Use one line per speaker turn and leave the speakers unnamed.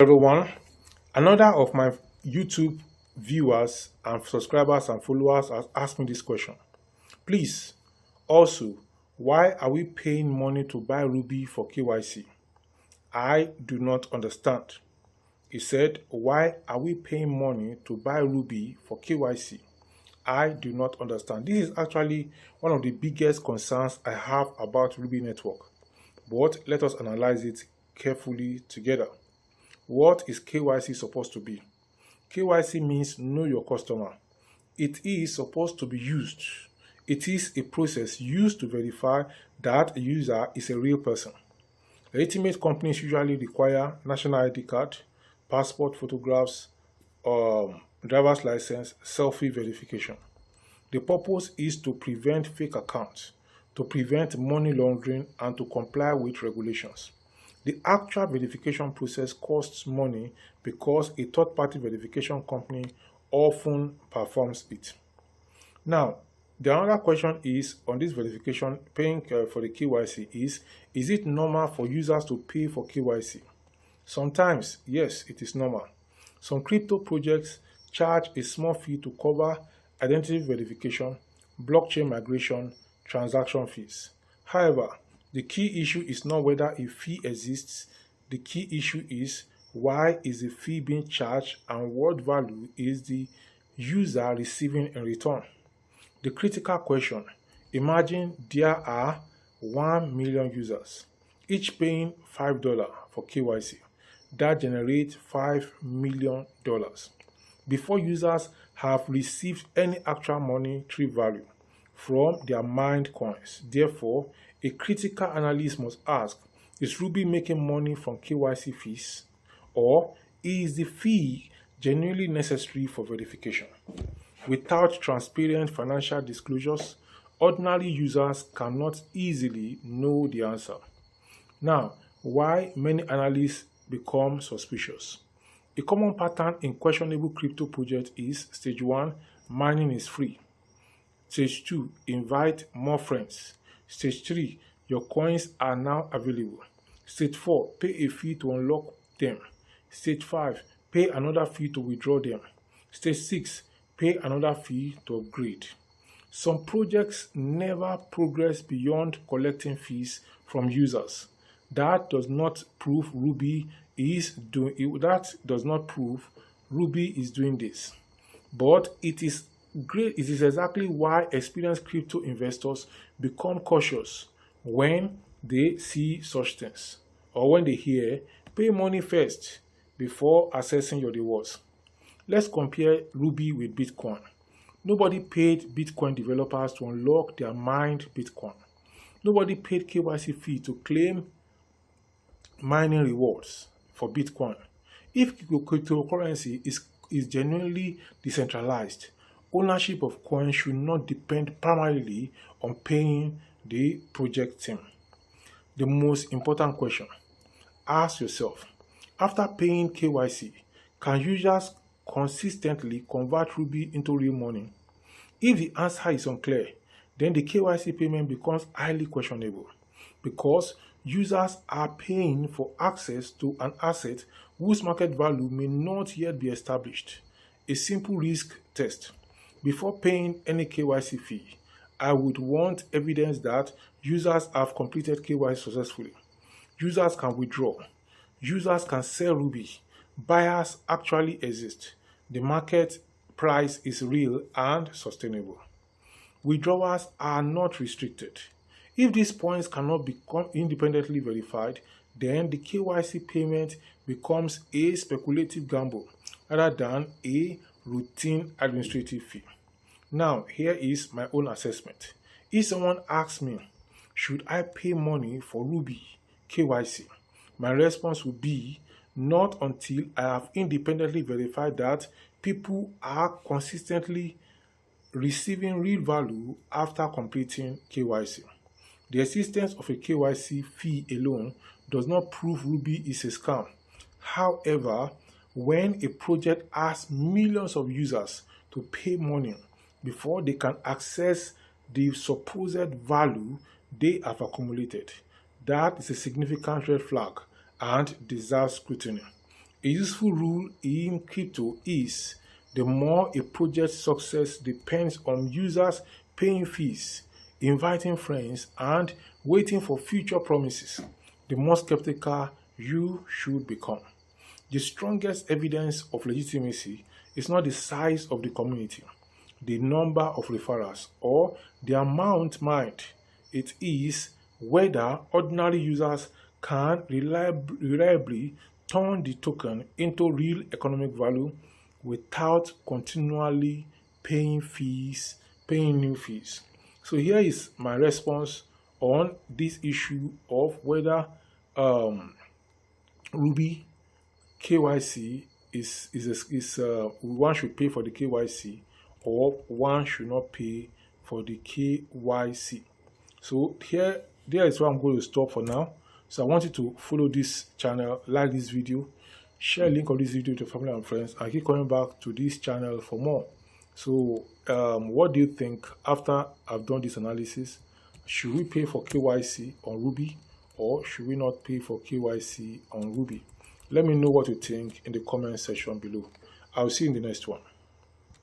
Everyone, another of my YouTube viewers and subscribers and followers has asked me this question. Please, also, why are we paying money to buy Ruby for KYC? I do not understand. He said, why are we paying money to buy Ruby for KYC? I do not understand. This is actually one of the biggest concerns I have about Ruby network. But let us analyze it carefully together. What is KYC supposed to be? KYC means know your customer. It is supposed to be used. It is a process used to verify that a user is a real person. Legitimate companies usually require national ID card, passport photographs, driver's license, selfie verification. The purpose is to prevent fake accounts, to prevent money laundering, and to comply with regulations. The actual verification process costs money because a third-party verification company often performs it. Now, the another question is on this verification, paying for the KYC is it normal for users to pay for KYC? Sometimes, yes, it is normal. Some crypto projects charge a small fee to cover identity verification, blockchain migration, transaction fees. However, the key issue is not whether a fee exists. The key issue is why is the fee being charged and what value is the user receiving in return. The critical question, imagine there are 1 million users, each paying $5 for KYC. That generates $5 million before users have received any actual monetary value from their mined coins. Therefore, a critical analyst must ask, is Ruby making money from KYC fees, or is the fee genuinely necessary for verification? Without transparent financial disclosures, ordinary users cannot easily know the answer. Now, why many analysts become suspicious? A common pattern in questionable crypto projects is stage 1, mining is free. Stage 2, invite more friends. Stage 3, your coins are now available. Stage 4, pay a fee to unlock them. Stage 5, pay another fee to withdraw them. Stage 6, pay another fee to upgrade. Some projects never progress beyond collecting fees from users. That does not prove Ruby is doing this. But it is great. It is exactly why experienced crypto investors become cautious when they see such things, or when they hear pay money first before assessing your rewards. Let's compare Ruby with Bitcoin. Nobody paid Bitcoin developers to unlock their mined Bitcoin. Nobody paid KYC fee to claim mining rewards for Bitcoin. If cryptocurrency is genuinely decentralized, ownership of coins should not depend primarily on paying the project team. The most important question, ask yourself, after paying KYC, can users consistently convert Ruby into real money? If the answer is unclear, then the KYC payment becomes highly questionable because users are paying for access to an asset whose market value may not yet be established. A simple risk test. Before paying any KYC fee, I would want evidence that users have completed KYC successfully. Users can withdraw. Users can sell Ruby. Buyers actually exist. The market price is real and sustainable. Withdrawals are not restricted. If these points cannot be independently verified, then the KYC payment becomes a speculative gamble rather than a routine administrative fee. Now, here is my own assessment. If someone asks me, should I pay money for Ruby KYC? My response would be, not until I have independently verified that people are consistently receiving real value after completing KYC. The existence of a KYC fee alone does not prove Ruby is a scam. However, when a project asks millions of users to pay money before they can access the supposed value they have accumulated, that is a significant red flag and deserves scrutiny. A useful rule in crypto is the more a project's success depends on users paying fees, inviting friends, and waiting for future promises, the more skeptical you should become. The strongest evidence of legitimacy is not the size of the community, the number of referrals, or the amount mined. It is whether ordinary users can reliably turn the token into real economic value without continually paying new fees. So here is my response on this issue of whether Rubi KYC is one should pay for the KYC or one should not pay for the KYC. So there is where I'm going to stop for now. So I want you to follow this channel, like this video, share a link of this video to family and friends, and keep coming back to this channel for more. So what do you think after I've done this analysis? Should we pay for KYC on Rubi or should we not pay for KYC on Rubi? Let me know what you think in the comment section below. I'll see you in the next one.